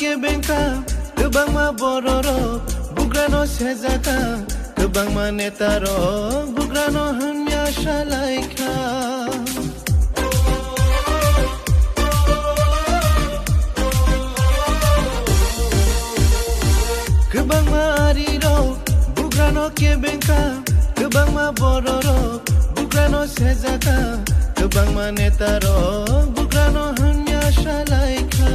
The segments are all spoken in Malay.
ke bengka kebang ma bororo bugrano sezaka kebang ma netaro bugrano hanya shalaika kebang ma ariro bugrano ke bengka kebang ma bororo bugrano sezaka kebang ma netaro bugrano hanya shalaika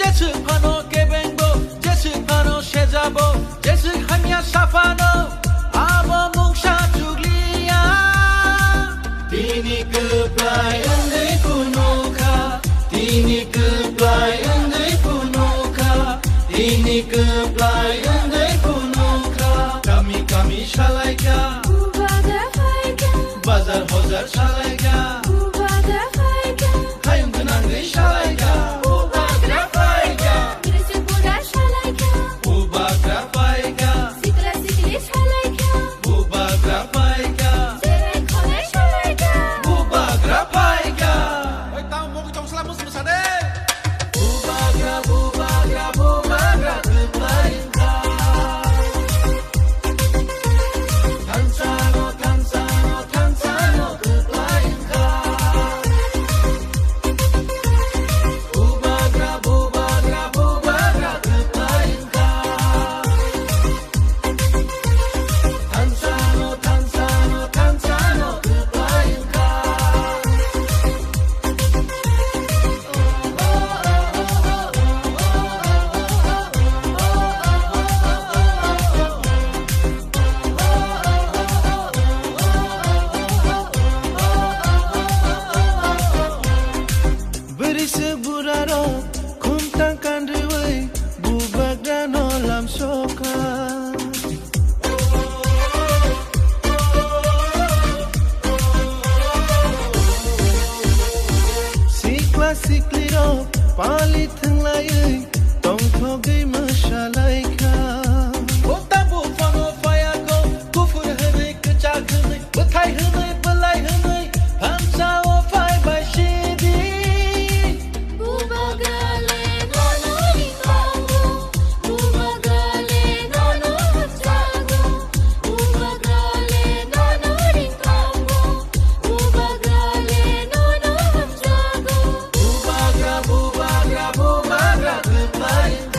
Jesu hano kebengo, Jesu hano shezabo, Jesu hanya safano, abo mungsha juglia. Tini keplai andai kunoka, tini keplai andai kunoka, tini keplai andai kunoka. Kami shalaika, bazar hozar shalaika.